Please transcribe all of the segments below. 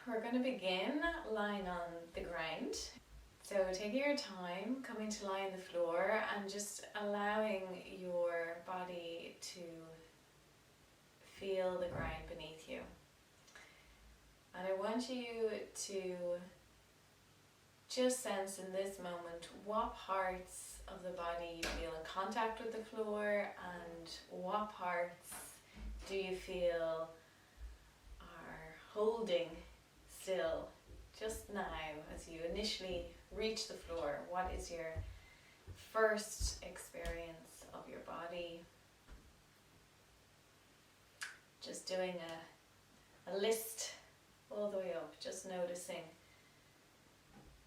we're going to begin lying on the ground. So taking your time, coming to lie on the floor and just allowing your body to feel the ground beneath you. And I want you to just sense in this moment what parts of the body you feel in contact with the floor and what parts do you feel are holding still just now as you initially reach the floor. What is your first experience of your body? Just doing a list all the way up, just noticing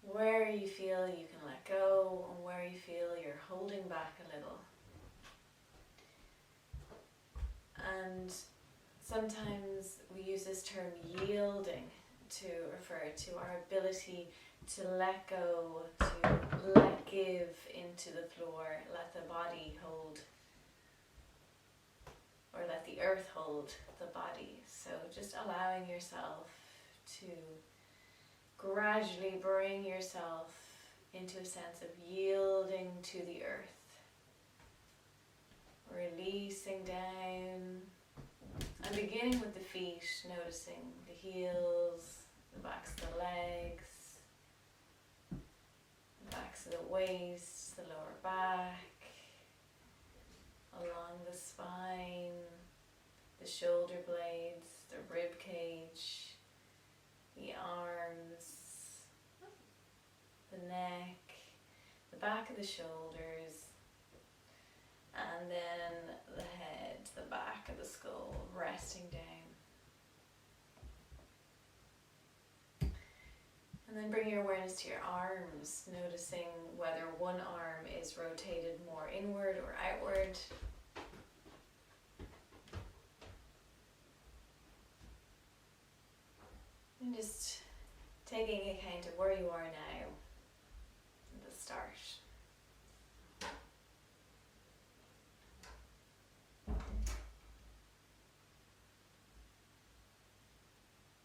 where you feel you can let go and where you feel you're holding back a little. And sometimes we use this term yielding to refer to our ability to let go, to let give into the floor, let the body hold, or let the earth hold the body. So just allowing yourself to gradually bring yourself into a sense of yielding to the earth, releasing down, and beginning with the feet, noticing the heels, the backs of the legs, the backs of the waist, the lower back, along the spine, the shoulder blades, the rib cage, the arms, the neck, the back of the shoulders, and then the head, the back of the skull, resting down. And then bring your awareness to your arms, noticing whether one arm is rotated more inward or outward. And just taking account of where you are now at the start.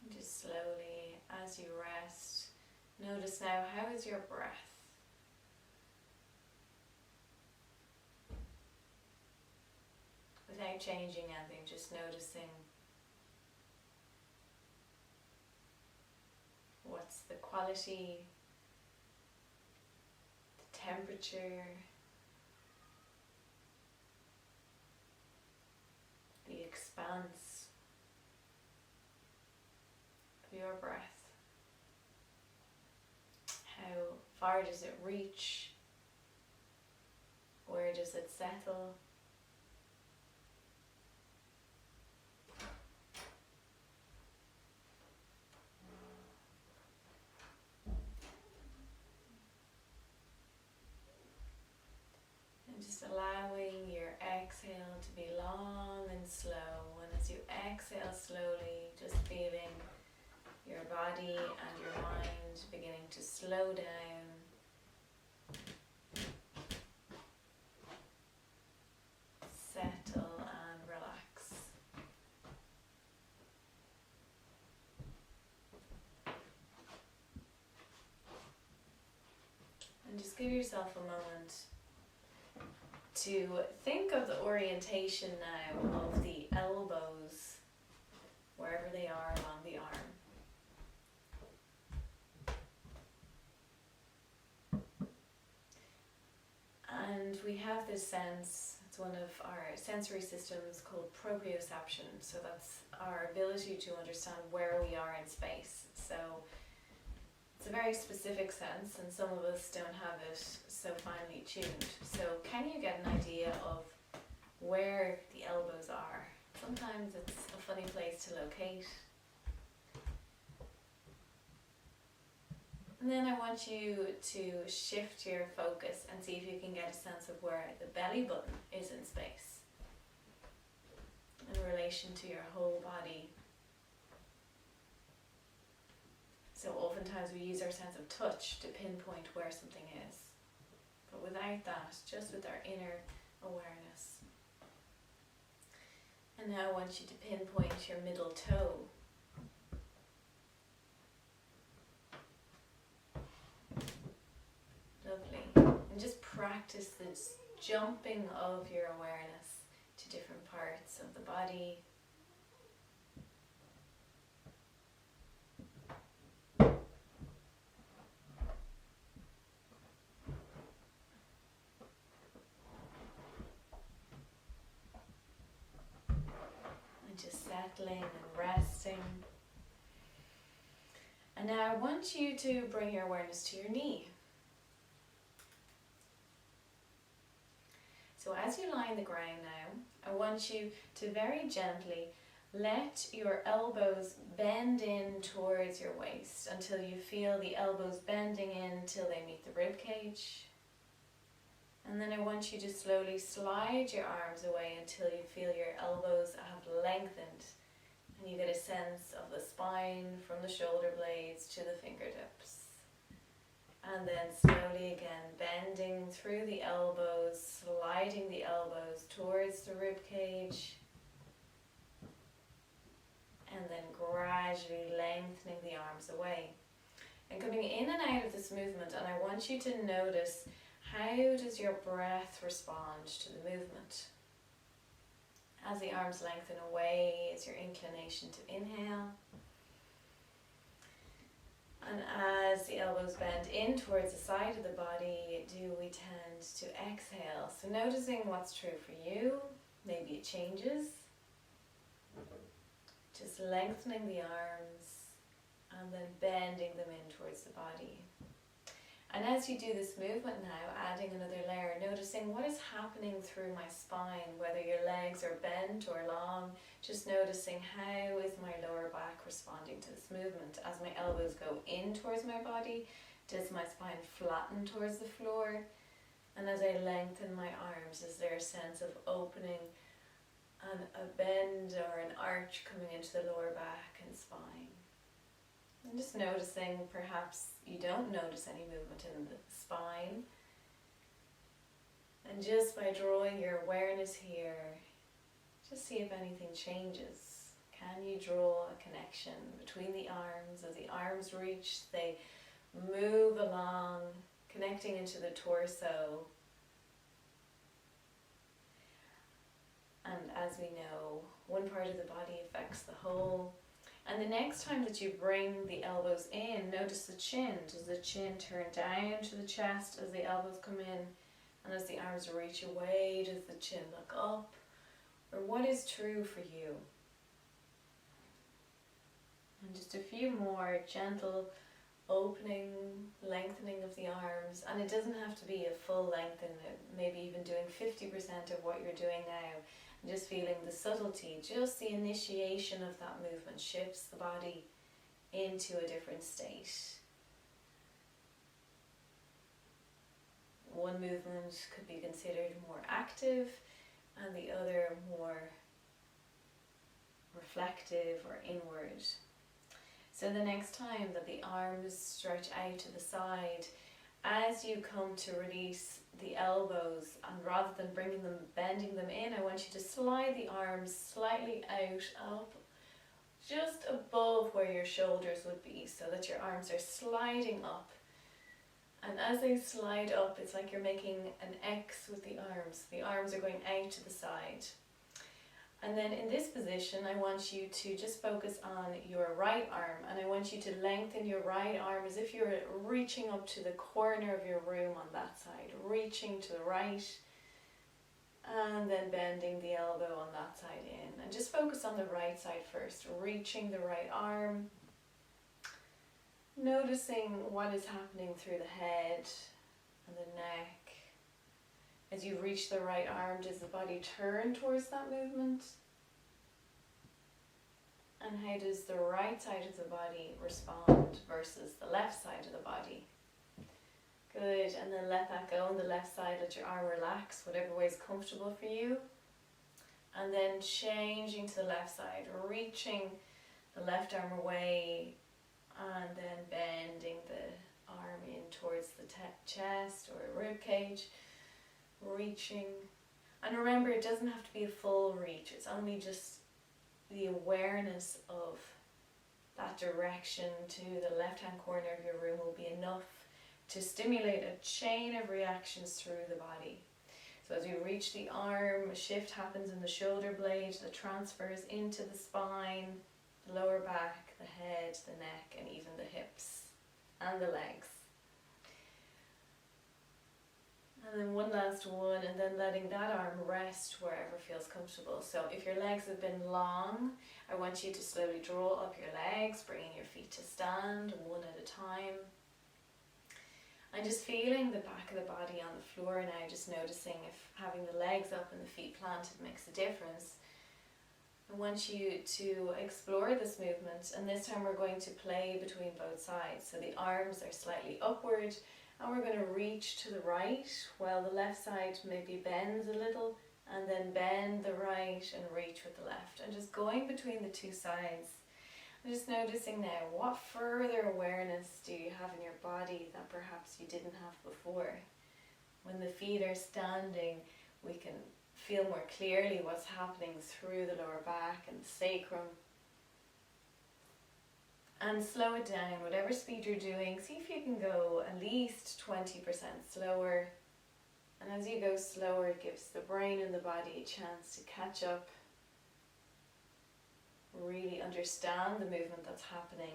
And just slowly, as you rest, notice now, how is your breath? Without changing anything, just noticing what's the quality, the temperature, the expanse of your breath. How far does it reach? Where does it settle? And just allowing your exhale to be long and slow. And as you exhale slowly, just feeling your body and your mind beginning to slow down. Settle and relax. And just give yourself a moment to think of the orientation now of the elbows, wherever they are along the arm. And we have this sense, it's one of our sensory systems called proprioception. So that's our ability to understand where we are in space. So it's a very specific sense, and some of us don't have it so finely tuned. So can you get an idea of where the elbows are? Sometimes it's a funny place to locate. And then I want you to shift your focus and see if you can get a sense of where the belly button is in space in relation to your whole body. So oftentimes we use our sense of touch to pinpoint where something is. But without that, just with our inner awareness. And now I want you to pinpoint your middle toe. practice this jumping of your awareness to different parts of the body. And just settling and resting. And now I want you to bring your awareness to your knee. So as you lie on the ground now, I want you to very gently let your elbows bend in towards your waist until you feel the elbows bending in till they meet the rib cage. And then I want you to slowly slide your arms away until you feel your elbows have lengthened and you get a sense of the spine from the shoulder blades to the fingertips. And then slowly again bending through the elbows, sliding the elbows towards the rib cage. And then gradually lengthening the arms away. And coming in and out of this movement, and I want you to notice, how does your breath respond to the movement? As the arms lengthen away, is your inclination to inhale. And as the elbows bend in towards the side of the body, do we tend to exhale? So noticing what's true for you, maybe it changes. Just lengthening the arms and then bending them in towards the body. And as you do this movement now, adding another layer, noticing what is happening through my spine, whether your legs are bent or long, just noticing how is my lower back responding to this movement. As my elbows go in towards my body, does my spine flatten towards the floor? And as I lengthen my arms, is there a sense of opening and a bend or an arch coming into the lower back and spine? And just noticing, perhaps you don't notice any movement in the spine. And just by drawing your awareness here, just see if anything changes. Can you draw a connection between the arms? As the arms reach, they move along, connecting into the torso. And as we know, one part of the body affects the whole. And the next time that you bring the elbows in, notice the chin. Does the chin turn down to the chest as the elbows come in? And as the arms reach away, does the chin look up? Or what is true for you? And just a few more gentle opening, lengthening of the arms. And it doesn't have to be a full lengthen, maybe even doing 50% of what you're doing now. Just feeling the subtlety, just the initiation of that movement shifts the body into a different state. One movement could be considered more active and the other more reflective or inward. So the next time that the arms stretch out to the side, as you come to release the elbows, and rather than bending them in, I want you to slide the arms slightly out, up, just above where your shoulders would be, so that your arms are sliding up. And as they slide up, it's like you're making an X with the arms. The arms are going out to the side. And then in this position, I want you to just focus on your right arm, and I want you to lengthen your right arm as if you're reaching up to the corner of your room on that side, reaching to the right, and then bending the elbow on that side in. And just focus on the right side first, reaching the right arm, noticing what is happening through the head and the neck. As you reach the right arm, does the body turn towards that movement? And how does the right side of the body respond versus the left side of the body? Good, and then let that go on the left side, let your arm relax, whatever way is comfortable for you. And then changing to the left side, reaching the left arm away, and then bending the arm in towards the chest or rib cage. Reaching, and remember, it doesn't have to be a full reach, it's only just the awareness of that direction to the left hand corner of your room will be enough to stimulate a chain of reactions through the body. So as we reach the arm, a shift happens in the shoulder blade that transfers into the spine, the lower back, the head, the neck, and even the hips and the legs. And then one last one, and then letting that arm rest wherever feels comfortable. So if your legs have been long, I want you to slowly draw up your legs, bringing your feet to stand one at a time. And just feeling the back of the body on the floor now, just noticing if having the legs up and the feet planted makes a difference. I want you to explore this movement, and this time we're going to play between both sides. So the arms are slightly upward, and we're going to reach to the right while the left side maybe bends a little, and then bend the right and reach with the left. And just going between the two sides. I'm just noticing now, what further awareness do you have in your body that perhaps you didn't have before? When the feet are standing, we can feel more clearly what's happening through the lower back and the sacrum. And slow it down, whatever speed you're doing. See if you can go at least 20% slower. And as you go slower, it gives the brain and the body a chance to catch up, really understand the movement that's happening,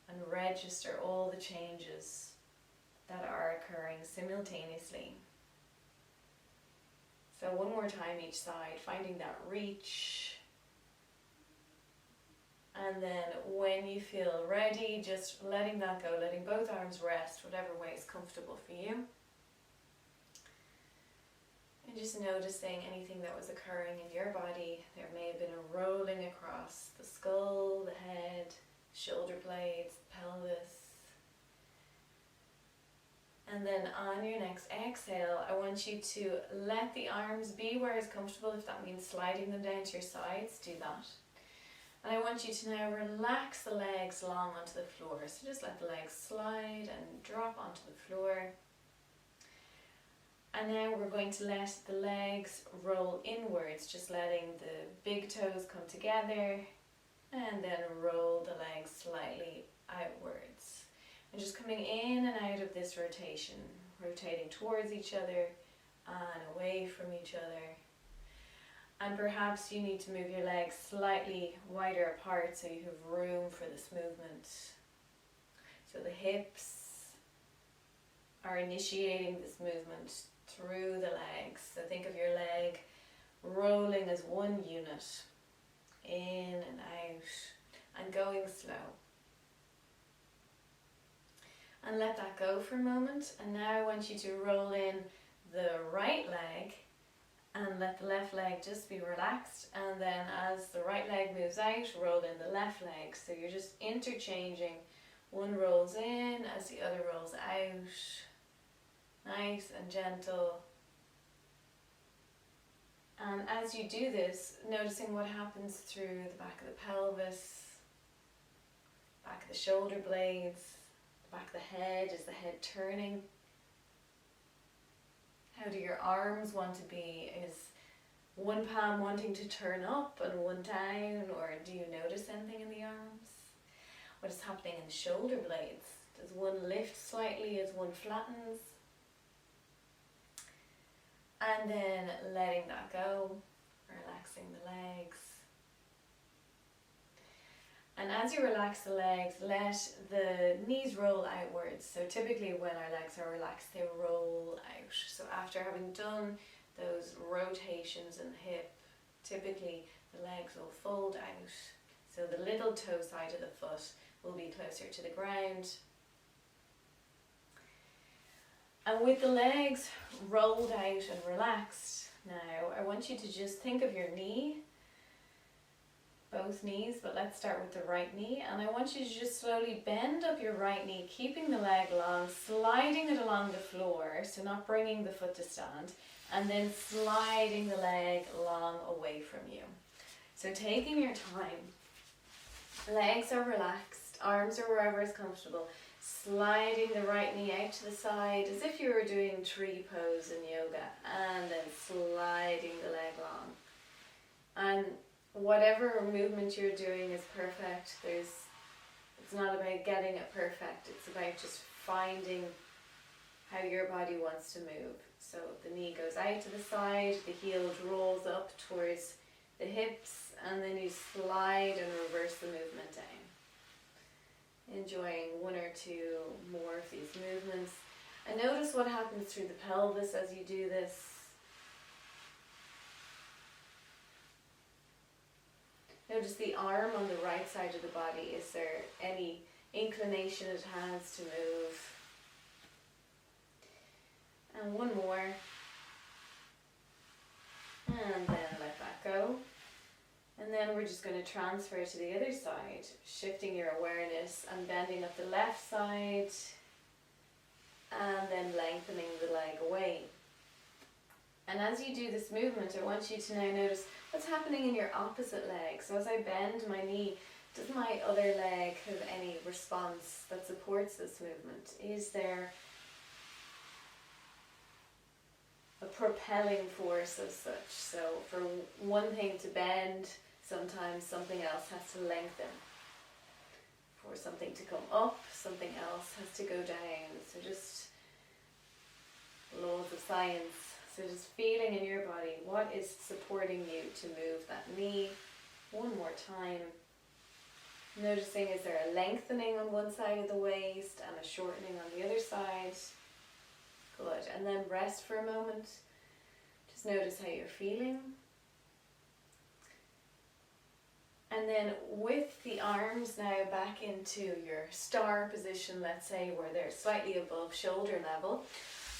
and register all the changes that are occurring simultaneously. So one more time each side, finding that reach. And then when you feel ready, just letting that go, letting both arms rest, whatever way is comfortable for you. And just noticing anything that was occurring in your body. There may have been a rolling across the skull, the head, shoulder blades, pelvis. And then on your next exhale, I want you to let the arms be where it's comfortable. If that means sliding them down to your sides, do that. And I want you to now relax the legs long onto the floor. So just let the legs slide and drop onto the floor. And now we're going to let the legs roll inwards, just letting the big toes come together and then roll the legs slightly outwards. And just coming in and out of this rotation, rotating towards each other and away from each other. And perhaps you need to move your legs slightly wider apart so you have room for this movement. So the hips are initiating this movement through the legs. So think of your leg rolling as one unit, in and out, and going slow. And let that go for a moment. And now I want you to roll in the right leg and let the left leg just be relaxed. And then as the right leg moves out, roll in the left leg. So you're just interchanging. One rolls in as the other rolls out. Nice and gentle. And as you do this, noticing what happens through the back of the pelvis, back of the shoulder blades, the back of the head. Is the head turning? How do your arms want to be? Is one palm wanting to turn up and one down, or do you notice anything in the arms? What is happening in the shoulder blades? Does one lift slightly as one flattens? And then letting that go, relaxing the legs. And as you relax the legs, let the knees roll outwards. So typically when our legs are relaxed, they roll out. So after having done those rotations in the hip, typically the legs will fold out. So the little toe side of the foot will be closer to the ground. And with the legs rolled out and relaxed, now I want you to just think of your knee, both knees, but let's start with the right knee. And I want you to just slowly bend up your right knee, keeping the leg long, sliding it along the floor, so not bringing the foot to stand, and then sliding the leg long away from you. So taking your time, legs are relaxed, arms are wherever is comfortable, sliding the right knee out to the side as if you were doing tree pose in yoga, and then sliding the leg long. And whatever movement you're doing is perfect. It's not about getting it perfect, it's about just finding how your body wants to move. So the knee goes out to the side, the heel draws up towards the hips, and then you slide and reverse the movement down. Enjoying one or two more of these movements. And notice what happens through the pelvis as you do this. Notice the arm on the right side of the body. Is there any inclination it has to move? And one more. And then let that go. And then we're just going to transfer to the other side, shifting your awareness and bending up the left side, and then lengthening the leg away. And as you do this movement, I want you to now notice what's happening in your opposite leg. So as I bend my knee, does my other leg have any response that supports this movement? Is there a propelling force as such? So for one thing to bend, sometimes something else has to lengthen. For something to come up, something else has to go down. So just laws of science. So just feeling in your body what is supporting you to move that knee. One more time. Noticing, is there a lengthening on one side of the waist and a shortening on the other side? Good. And then rest for a moment. Just notice how you're feeling. And then with the arms now back into your star position, let's say, where they're slightly above shoulder level,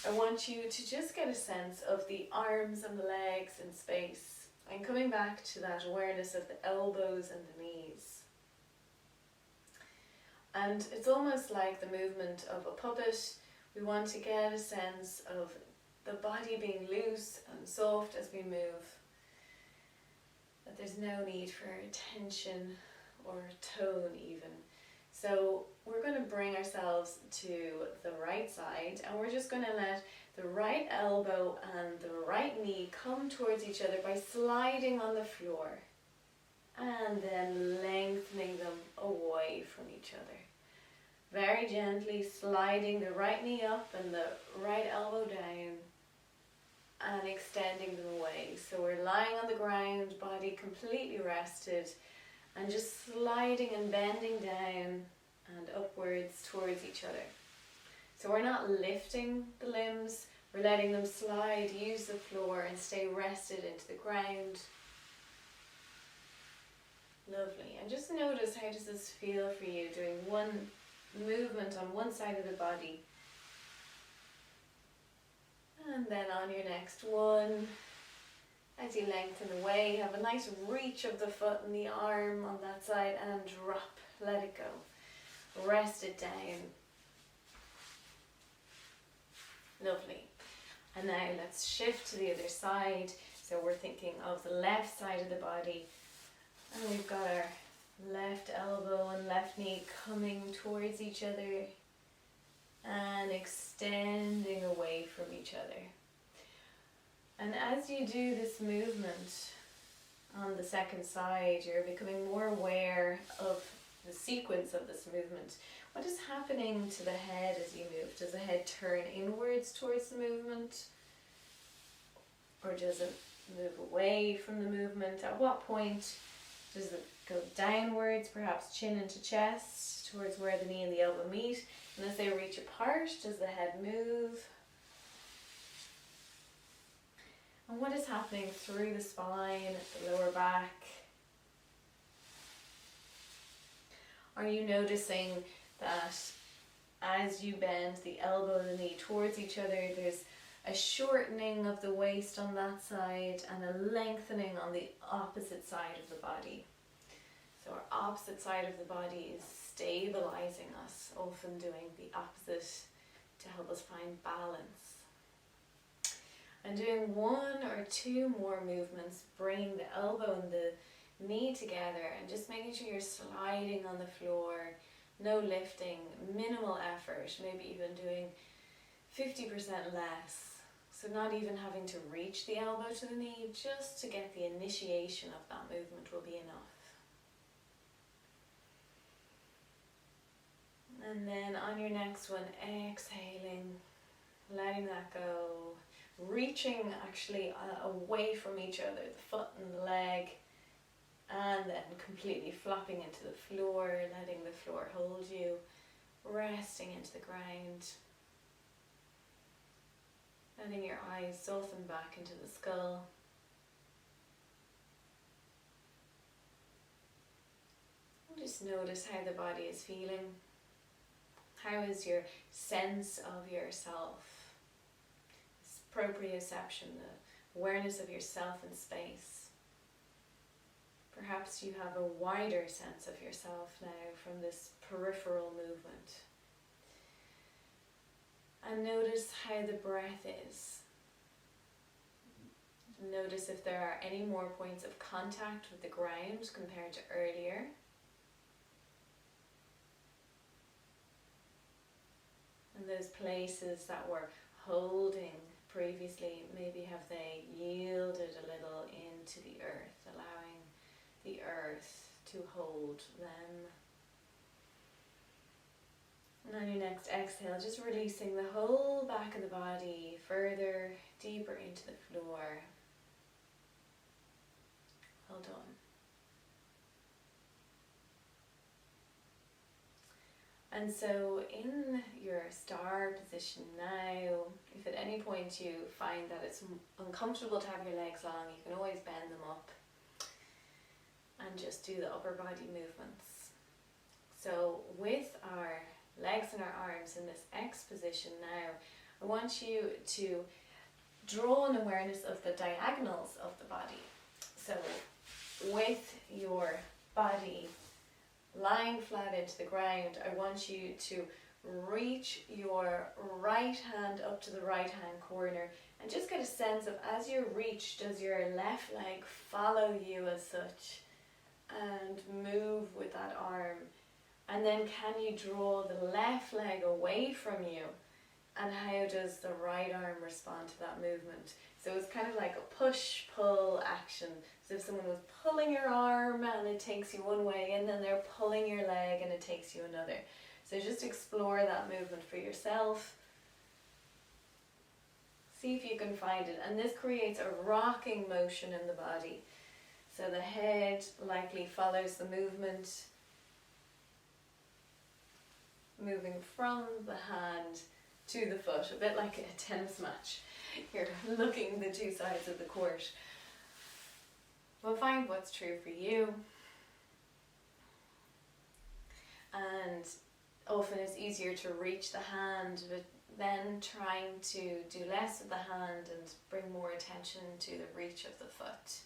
I want you to just get a sense of the arms and the legs in space. And coming back to that awareness of the elbows and the knees. And it's almost like the movement of a puppet. We want to get a sense of the body being loose and soft as we move. That there's no need for tension or tone even. So we're going to bring ourselves to the right side, and we're just going to let the right elbow and the right knee come towards each other by sliding on the floor and then lengthening them away from each other. Very gently sliding the right knee up and the right elbow down and extending them away. So we're lying on the ground, body completely rested, and just sliding and bending down and upwards towards each other. So we're not lifting the limbs, we're letting them slide, use the floor and stay rested into the ground. Lovely. And just notice, how does this feel for you, doing one movement on one side of the body. And then on your next one, as you lengthen away, have a nice reach of the foot and the arm on that side and drop, let it go. Rest it down. Lovely. And now let's shift to the other side. So we're thinking of the left side of the body, and we've got our left elbow and left knee coming towards each other and extending away from each other. And as you do this movement on the second side, you're becoming more aware of the sequence of this movement. What is happening to the head as you move? Does the head turn inwards towards the movement? Or does it move away from the movement? At what point does it go downwards, perhaps chin into chest, towards where the knee and the elbow meet? And as they reach apart, does the head move? And what is happening through the spine, the lower back? Are you noticing that as you bend the elbow and the knee towards each other, there's a shortening of the waist on that side and a lengthening on the opposite side of the body? So our opposite side of the body is stabilizing us, often doing the opposite to help us find balance. And doing one or two more movements, bringing the elbow and the knee together and just making sure you're sliding on the floor, no lifting, minimal effort, maybe even doing 50% less. So not even having to reach the elbow to the knee, just to get the initiation of that movement will be enough. And then on your next one, exhaling letting that go, reaching actually away from each other, the foot and the leg, and then completely flopping into the floor, letting the floor hold you, resting into the ground, letting your eyes soften back into the skull. Just notice how the body is feeling. How is your sense of yourself? This proprioception, the awareness of yourself in space. Perhaps you have a wider sense of yourself now from this peripheral movement. And notice how the breath is. Notice if there are any more points of contact with the ground compared to earlier. And those places that were holding previously, maybe have they yielded a little into the earth, allowing the earth to hold them. And on your next exhale, just releasing the whole back of the body further, deeper into the floor. Hold on. And so in your star position now, if at any point you find that it's uncomfortable to have your legs long, you can always bend them up and just do the upper body movements. So with our legs and our arms in this X position now, I want you to draw an awareness of the diagonals of the body. So with your body lying flat into the ground, I want you to reach your right hand up to the right hand corner and just get a sense of, as you reach, does your left leg follow you as such and move with that arm? And then can you draw the left leg away from you, and how does the right arm respond to that movement? So it's kind of like a push-pull action. So if someone was pulling your arm and it takes you one way, and then they're pulling your leg and it takes you another. So just explore that movement for yourself. See if you can find it. And this creates a rocking motion in the body. So the head likely follows the movement, moving from the hand to the foot, a bit like a tennis match. You're looking the two sides of the court. But find what's true for you. And often it's easier to reach the hand, but then trying to do less with the hand and bring more attention to the reach of the foot.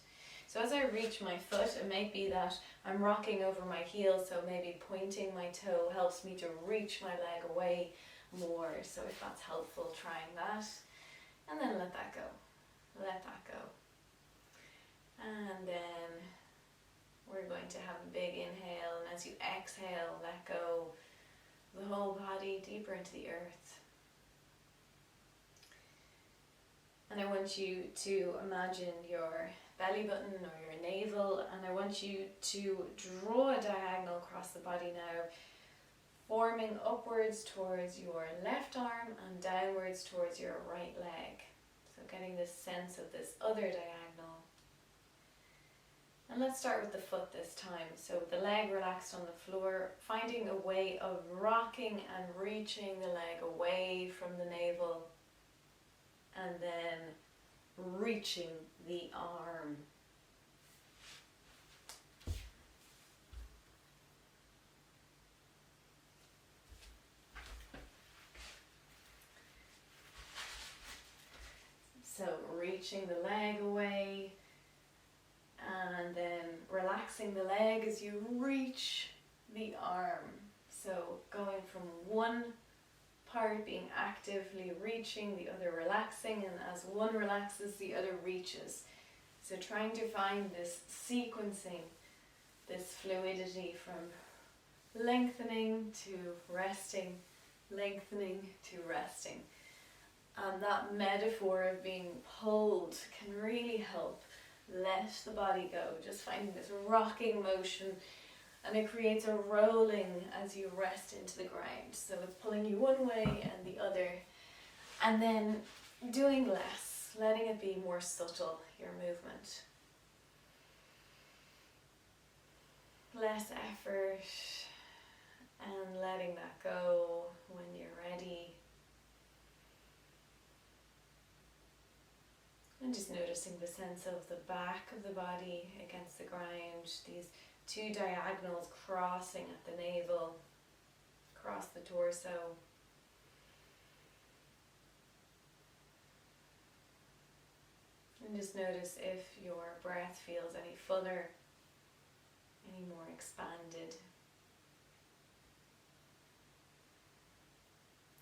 So as I reach my foot, it might be that I'm rocking over my heel, so maybe pointing my toe helps me to reach my leg away more. So if that's helpful, trying that. And then let that go. Let that go. And then we're going to have a big inhale, and as you exhale, let go the whole body deeper into the earth. And I want you to imagine your belly button or your navel, and I want you to draw a diagonal across the body now, forming upwards towards your left arm and downwards towards your right leg. So getting this sense of this other diagonal. And let's start with the foot this time. So with the leg relaxed on the floor, finding a way of rocking and reaching the leg away from the navel, and then reaching the arm. So reaching the leg away, and then relaxing the leg as you reach the arm. So going from one part being actively reaching, the other relaxing, and as one relaxes, the other reaches. So trying to find this sequencing, this fluidity from lengthening to resting, lengthening to resting. And that metaphor of being pulled can really help let the body go, just finding this rocking motion, and it creates a rolling as you rest into the ground. So it's pulling you one way and the other, And then doing less, letting it be more subtle, your movement. Less effort and letting that go when you're ready. And just noticing the sense of the back of the body against the ground, these two diagonals crossing at the navel, across the torso. And just notice if your breath feels any fuller, any more expanded.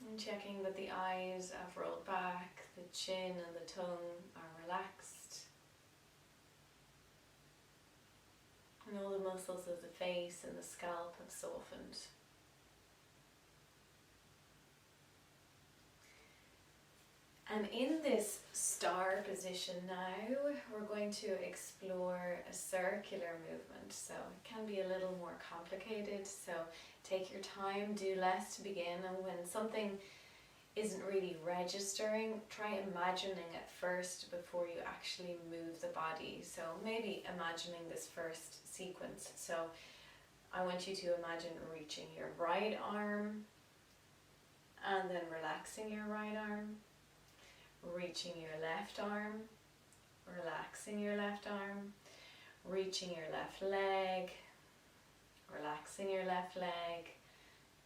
And checking that the eyes have rolled back, the chin and the tongue are relaxed. And all the muscles of the face and the scalp have softened. And in this star position now, we're going to explore a circular movement. So it can be a little more complicated, so take your time, do less to begin, and when something isn't really registering, try imagining it first before you actually move the body. So maybe imagining this first sequence. So I want you to imagine reaching your right arm and then relaxing your right arm. Reaching your left arm, relaxing your left arm, reaching your left leg, relaxing your left leg,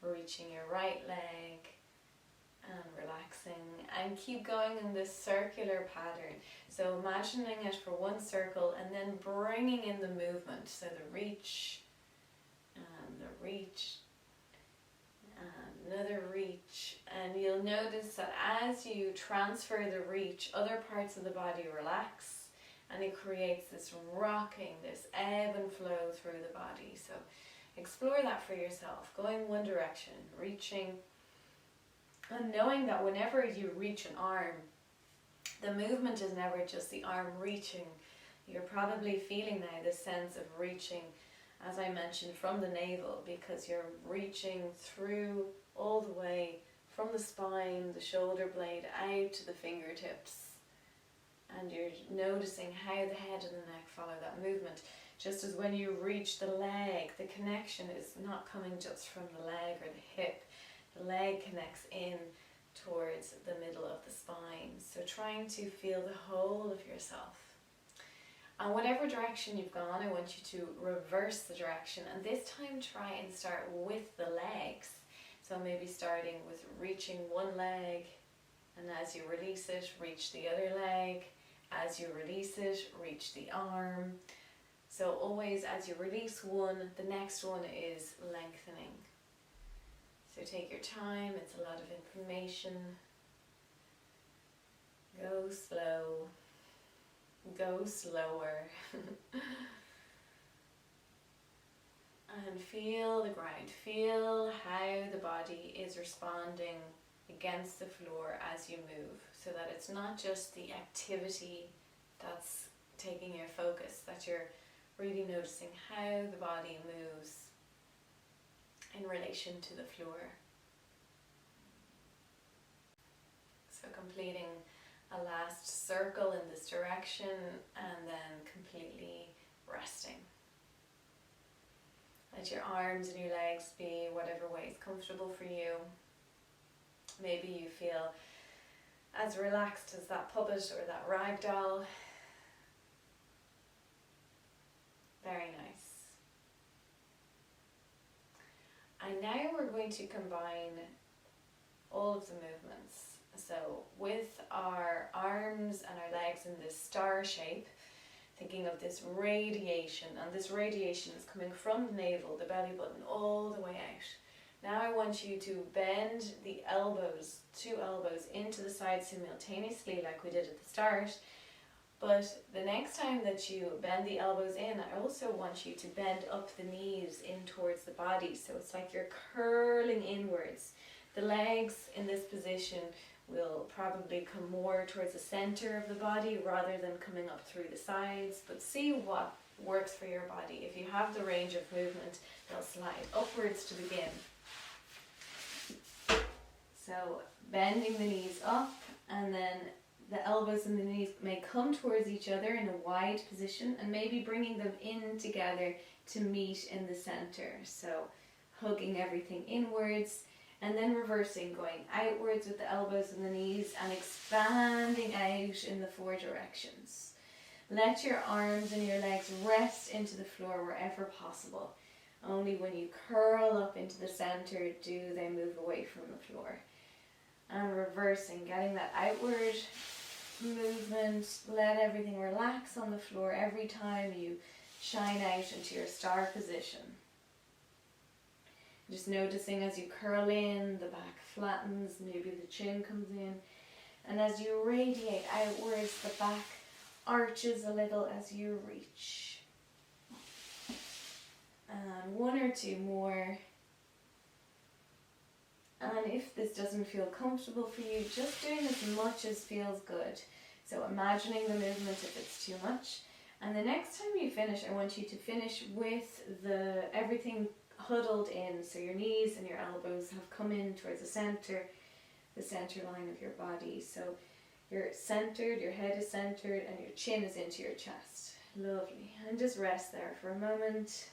reaching your right leg, and relaxing, and keep going in this circular pattern. So imagining it for one circle and then bringing in the movement, so the reach, and the reach, and another reach, and you'll notice that as you transfer the reach, other parts of the body relax, and it creates this rocking, this ebb and flow through the body. So explore that for yourself, going one direction, reaching, and knowing that whenever you reach an arm, the movement is never just the arm reaching. You're probably feeling now this sense of reaching, as I mentioned, from the navel, because you're reaching through all the way from the spine, the shoulder blade, out to the fingertips. And you're noticing how the head and the neck follow that movement. Just as when you reach the leg, the connection is not coming just from the leg or the hip. The leg connects in towards the middle of the spine. So trying to feel the whole of yourself. And whatever direction you've gone, I want you to reverse the direction, and this time try and start with the legs. So maybe starting with reaching one leg, and as you release it, reach the other leg. As you release it, reach the arm. So always as you release one, the next one is lengthening. So take your time, it's a lot of information. Go slow. Go slower. And feel the ground. Feel how the body is responding against the floor as you move, so that it's not just the activity that's taking your focus, that you're really noticing how the body moves in relation to the floor. So completing a last circle in this direction and then completely resting. Let your arms and your legs be whatever way is comfortable for you. Maybe you feel as relaxed as that puppet or that rag doll. Very nice. And now we're going to combine all of the movements. So with our arms and our legs in this star shape, thinking of this radiation, and this radiation is coming from the navel, the belly button, all the way out. Now I want you to bend the elbows, 2 elbows into the side simultaneously like we did at the start. But the next time that you bend the elbows in, I also want you to bend up the knees in towards the body. So it's like you're curling inwards. The legs in this position will probably come more towards the center of the body rather than coming up through the sides. But see what works for your body. If you have the range of movement, they'll slide upwards to begin. So bending the knees up And then the elbows and the knees may come towards each other in a wide position, and maybe bringing them in together to meet in the center. So hugging everything inwards, and then reversing, going outwards with the elbows and the knees and expanding out in the 4 directions. Let your arms and your legs rest into the floor wherever possible. Only when you curl up into the center do they move away from the floor. And reversing, getting that outward movement. Let everything relax on the floor every time you shine out into your star position. Just noticing as you curl in, the back flattens, maybe the chin comes in. And as you radiate outwards, the back arches a little as you reach. And 1 or 2 more. And if this doesn't feel comfortable for you, just doing as much as feels good. So imagining the movement if it's too much. And the next time you finish, I want you to finish with everything huddled in. So your knees and your elbows have come in towards the center line of your body. So you're centered, your head is centered, and your chin is into your chest. Lovely. And just rest there for a moment.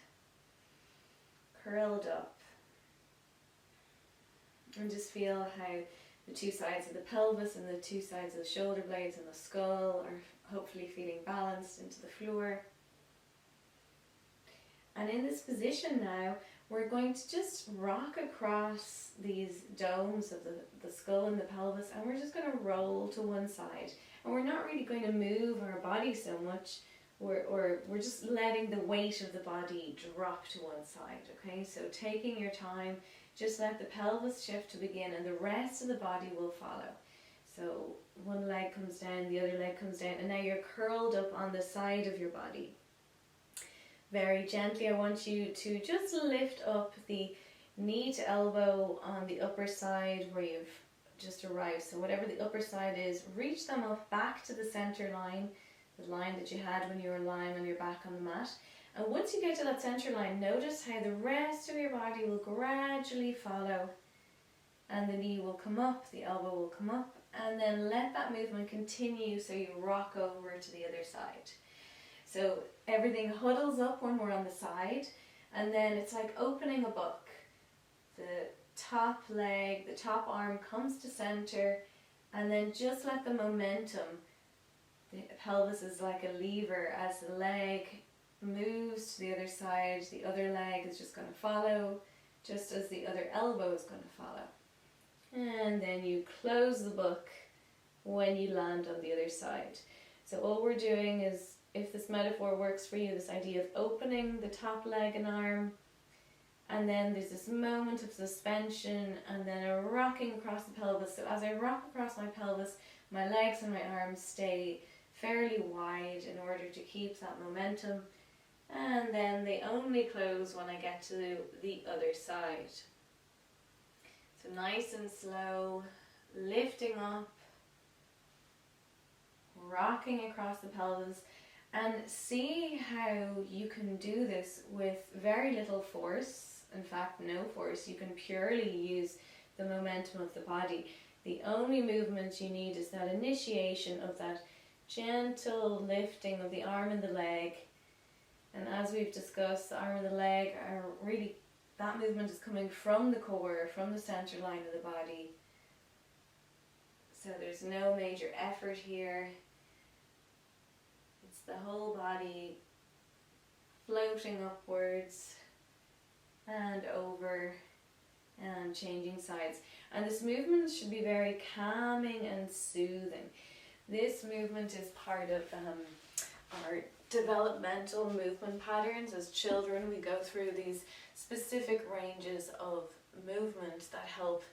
Curled up. And just feel how the 2 sides of the pelvis and the 2 sides of the shoulder blades and the skull are hopefully feeling balanced into the floor. And in this position now, we're going to just rock across these domes of the skull and the pelvis, and we're just going to roll to one side. And we're not really going to move our body so much, we're just letting the weight of the body drop to one side, okay? So taking your time, just let the pelvis shift to begin, and the rest of the body will follow. So one leg comes down, the other leg comes down, and now you're curled up on the side of your body. Very gently, I want you to just lift up the knee to elbow on the upper side where you've just arrived. So whatever the upper side is, reach them up back to the center line, the line that you had when you were lying on your back on the mat. And once you get to that center line, notice how the rest of your body will gradually follow. And the knee will come up, the elbow will come up, and then let that movement continue so you rock over to the other side. So everything huddles up when we're on the side, and then it's like opening a book. The top leg, the top arm comes to center, and then just let the momentum, the pelvis is like a lever, as the leg moves to the other side, the other leg is just going to follow, just as the other elbow is going to follow. And then you close the book when you land on the other side. So all we're doing is, if this metaphor works for you, this idea of opening the top leg and arm, and then there's this moment of suspension, and then a rocking across the pelvis. So as I rock across my pelvis, my legs and my arms stay fairly wide in order to keep that momentum, and then they only close when I get to the other side. So nice and slow, lifting up, rocking across the pelvis, and see how you can do this with very little force. In fact, no force. You can purely use the momentum of the body. The only movement you need is that initiation of that gentle lifting of the arm and the leg. And as we've discussed, the arm and the leg are really, that movement is coming from the core, from the center line of the body. So there's no major effort here. It's the whole body floating upwards and over and changing sides. And this movement should be very calming and soothing. This movement is part of our developmental movement patterns. As children, we go through these specific ranges of movement that help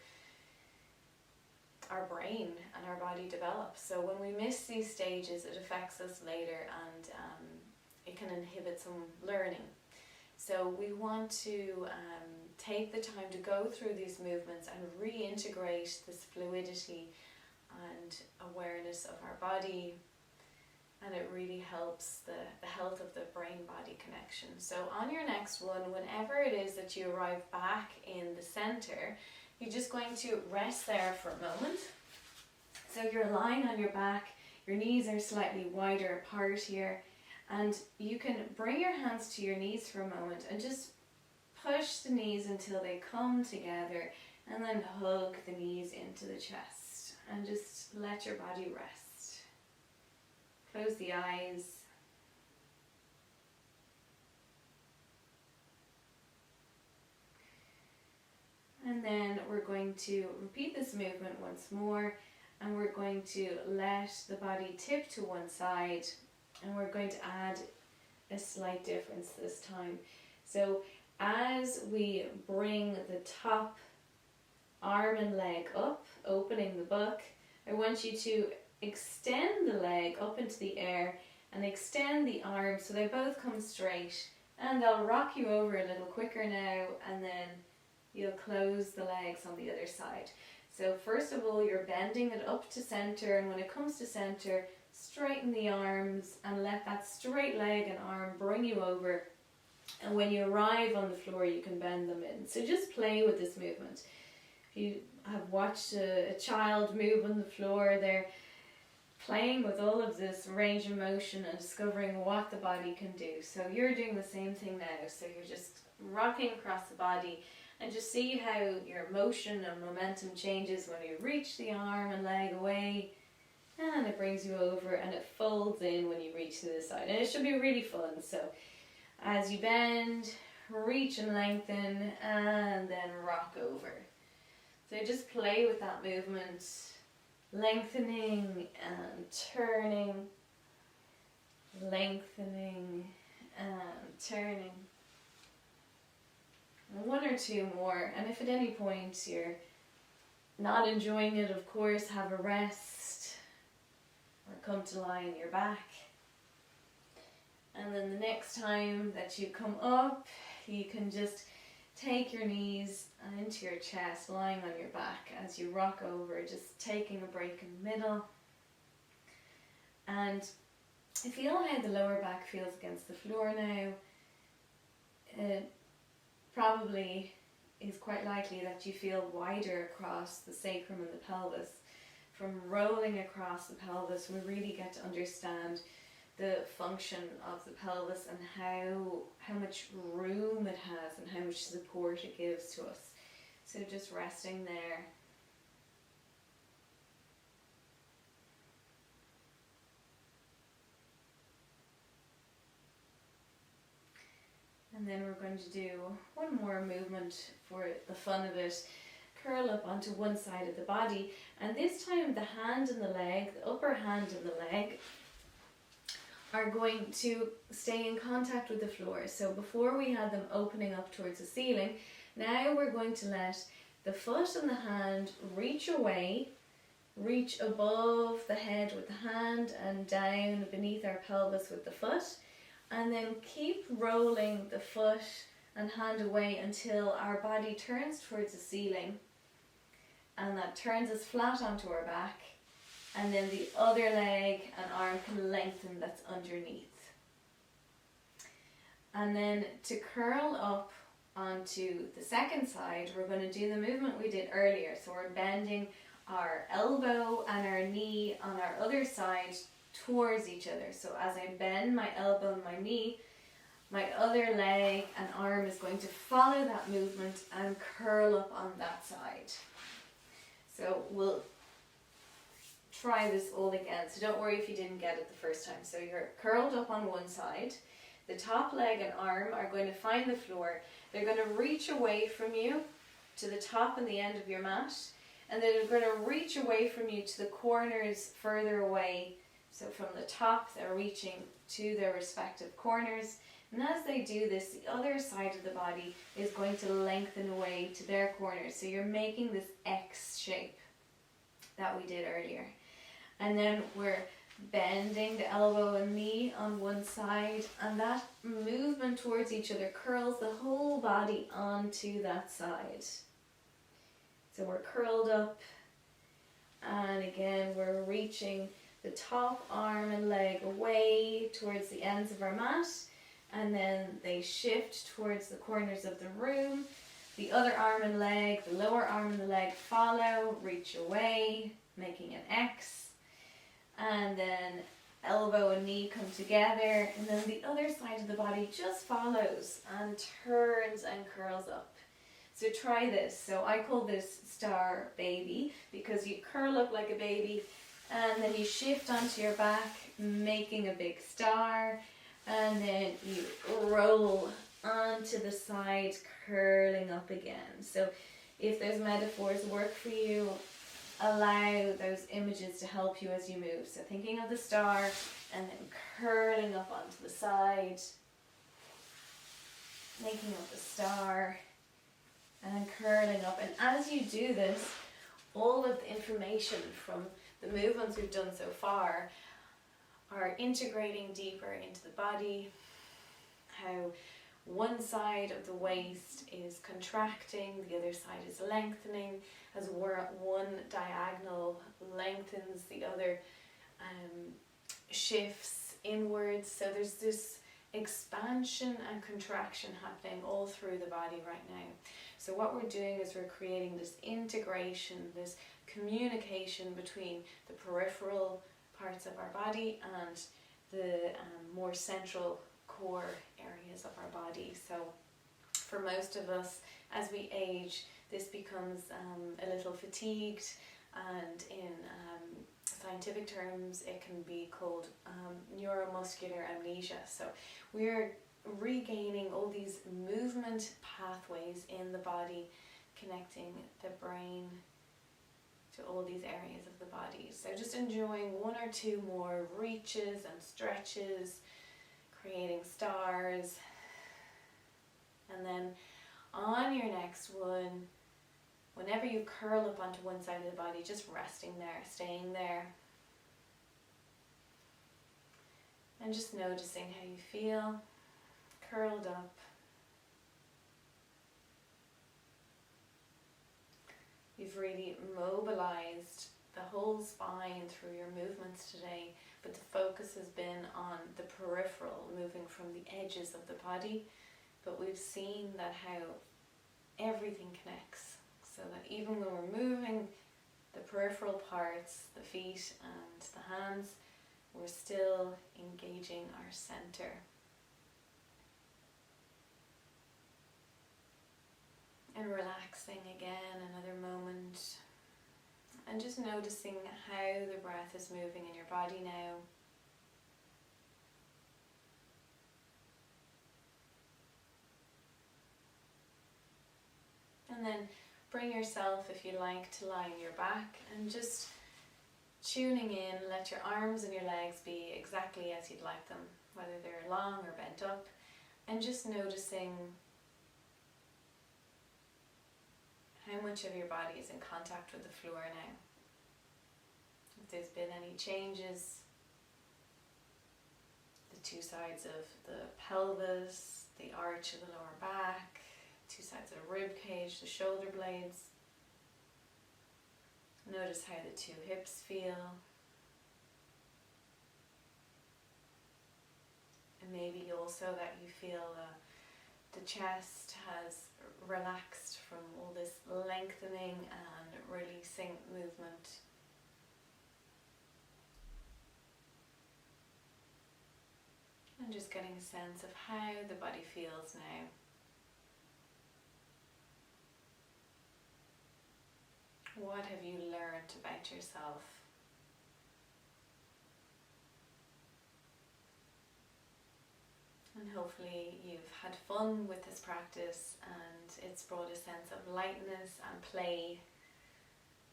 our brain and our body develop. So when we miss these stages, it affects us later, and it can inhibit some learning. So we want to take the time to go through these movements and reintegrate this fluidity and awareness of our body, and it really helps the health of the brain-body connection. So on your next one, whenever it is that you arrive back in the center, you're just going to rest there for a moment, So you're lying on your back, your knees are slightly wider apart here, and you can bring your hands to your knees for a moment and just push the knees until they come together, and then hug the knees into the chest and just let your body rest. Close the eyes. And then we're going to repeat this movement once more, and we're going to let the body tip to one side, and we're going to add a slight difference this time. So as we bring the top arm and leg up, opening the buck, I want you to extend the leg up into the air and extend the arm so they both come straight, and I'll rock you over a little quicker now, and then you'll close the legs on the other side. So first of all, you're bending it up to center, and when it comes to center, straighten the arms and let that straight leg and arm bring you over. And when you arrive on the floor, you can bend them in. So just play with this movement. If you have watched a child move on the floor, they're playing with all of this range of motion and discovering what the body can do. So you're doing the same thing now. So you're just rocking across the body, and just see how your motion and momentum changes when you reach the arm and leg away, and it brings you over, and it folds in when you reach to the side. And it should be really fun. So as you bend, reach and lengthen, and then rock over. So just play with that movement, lengthening and turning, lengthening and turning. And one or two more, and if at any point you're not enjoying it, of course, have a rest or come to lie on your back. And then the next time that you come up, you can just take your knees into your chest, lying on your back as you rock over, just taking a break in the middle. And feel how the lower back feels against the floor now. It probably is quite likely that you feel wider across the sacrum and the pelvis. From rolling across the pelvis, we really get to understand the function of the pelvis and how much room it has and how much support it gives to us. So just resting there. And then we're going to do one more movement for the fun of it. Curl up onto one side of the body, and this time the hand and the leg, the upper hand and the leg, are going to stay in contact with the floor. So before we had them opening up towards the ceiling, now we're going to let the foot and the hand reach away, reach above the head with the hand and down beneath our pelvis with the foot, and then keep rolling the foot and hand away until our body turns towards the ceiling, and that turns us flat onto our back, and then the other leg and arm can lengthen that's underneath. And then to curl up onto the second side, we're going to do the movement we did earlier. So we're bending our elbow and our knee on our other side towards each other. So as I bend my elbow and my knee, my other leg and arm is going to follow that movement and curl up on that side. So we'll try this all again. So don't worry if you didn't get it the first time. So you're curled up on one side. The top leg and arm are going to find the floor. They're going to reach away from you to the top and the end of your mat. And then they're going to reach away from you to the corners further away. So from the top, they're reaching to their respective corners. And as they do this, the other side of the body is going to lengthen away to their corners. So you're making this X shape that we did earlier. And then we're bending the elbow and knee on one side, and that movement towards each other curls the whole body onto that side. So we're curled up, and again we're reaching the top arm and leg away towards the ends of our mat, and then they shift towards the corners of the room. The other arm and leg, the lower arm and the leg follow, reach away, making an X. And then elbow and knee come together, and then the other side of the body just follows and turns and curls up. So try this. So I call this star baby because you curl up like a baby and then you shift onto your back, making a big star, and then you roll onto the side, curling up again. So if those metaphors work for you, allow those images to help you as you move. So thinking of the star and then curling up onto the side, making up the star and curling up. And as you do this, all of the information from the movements we've done so far are integrating deeper into the body, how one side of the waist is contracting, the other side is lengthening. As one diagonal lengthens, the other shifts inwards. So there's this expansion and contraction happening all through the body right now. So what we're doing is we're creating this integration, this communication between the peripheral parts of our body and the more central core areas of our body. So for most of us, as we age, this becomes a little fatigued, and in scientific terms it can be called neuromuscular amnesia. So we're regaining all these movement pathways in the body, connecting the brain to all these areas of the body. So just enjoying one or two more reaches and stretches, creating stars, and then on your next one, whenever you curl up onto one side of the body, just resting there, staying there, and just noticing how you feel, curled up. You've really mobilized the whole spine through your movements today, but the focus has been on the peripheral, moving from the edges of the body. But we've seen that how everything connects, so that even when we're moving the peripheral parts, the feet and the hands, we're still engaging our center. And relaxing again, another moment. And just noticing how the breath is moving in your body now. And then bring yourself, if you like, to lie on your back and just tuning in. Let your arms and your legs be exactly as you'd like them, whether they're long or bent up, and just noticing how much of your body is in contact with the floor now. If there's been any changes, the two sides of the pelvis, the arch of the lower back, two sides of the rib cage, the shoulder blades. Notice how the two hips feel. And maybe also that you feel the chest has relaxed from all this lengthening and releasing movement. And just getting a sense of how the body feels now. What have you learned about yourself? And hopefully you've had fun with this practice and it's brought a sense of lightness and play.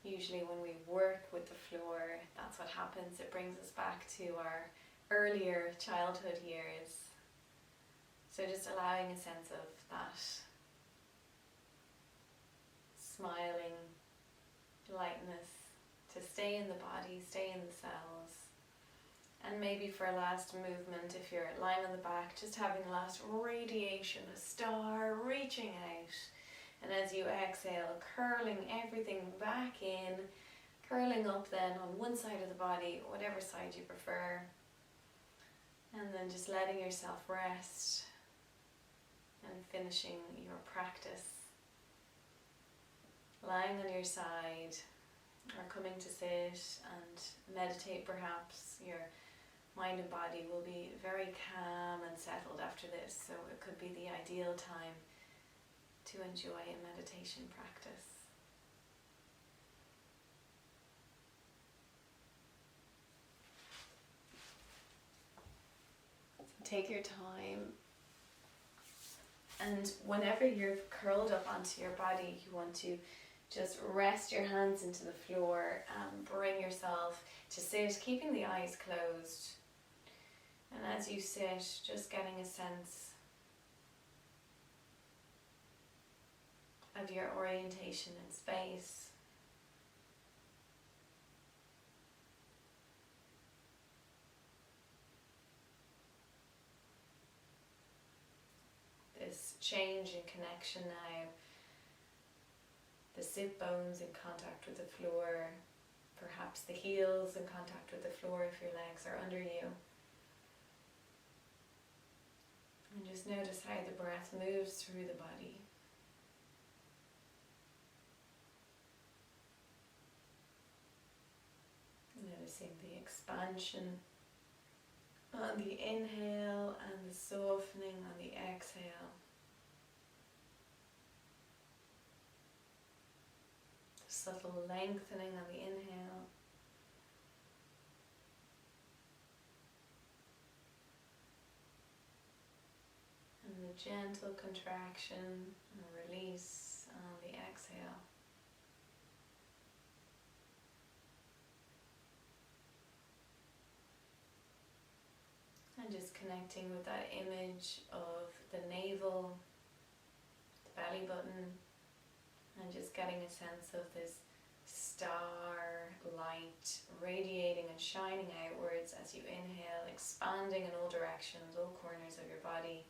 Usually when we work with the floor, that's what happens. It brings us back to our earlier childhood years. So just allowing a sense of that smiling lightness to stay in the body, stay in the cells. And maybe for a last movement, if you're lying on the back, just having a last radiation, a star reaching out. And as you exhale, curling everything back in, curling up then on one side of the body, whatever side you prefer. And then just letting yourself rest and finishing your practice lying on your side or coming to sit and meditate perhaps, your mind and body will be very calm and settled after this, so it could be the ideal time to enjoy a meditation practice. Take your time, and whenever you're curled up onto your body, you want to just rest your hands into the floor and bring yourself to sit, keeping the eyes closed. And as you sit, just getting a sense of your orientation in space. This change in connection now. The sit bones in contact with the floor, perhaps the heels in contact with the floor if your legs are under you. And just notice how the breath moves through the body. Noticing the expansion on the inhale and the softening on the exhale. Subtle lengthening on the inhale. And the gentle contraction and release on the exhale. And just connecting with that image of the navel, the belly button, and just getting a sense of this star light radiating and shining outwards as you inhale, expanding in all directions, all corners of your body.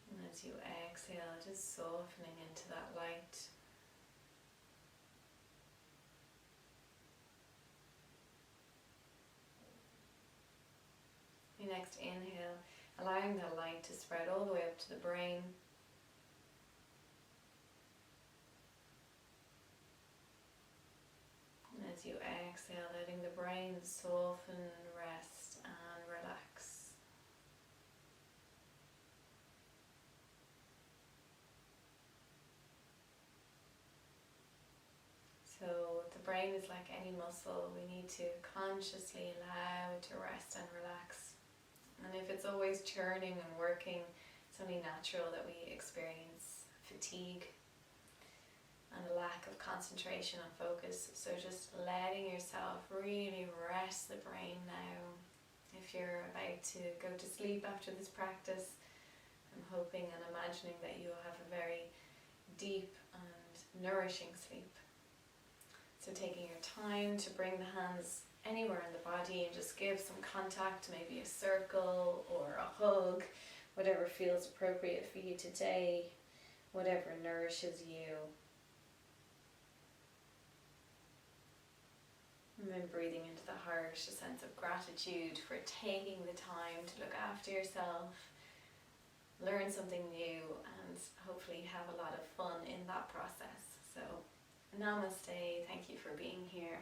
And as you exhale, just softening into that light. Your next inhale, allowing the light to spread all the way up to the brain. And as you exhale, letting the brain soften, rest and relax. So the brain is like any muscle. We need to consciously allow it to rest and relax. And if it's always churning and working, it's only natural that we experience fatigue and a lack of concentration and focus. So just letting yourself really rest the brain now. If you're about to go to sleep after this practice, I'm hoping and imagining that you'll have a very deep and nourishing sleep. So taking your time to bring the hands anywhere in the body and just give some contact, maybe a circle or a hug, whatever feels appropriate for you today, whatever nourishes you. And then breathing into the heart, a sense of gratitude for taking the time to look after yourself, learn something new, and hopefully have a lot of fun in that process. So namaste, thank you for being here.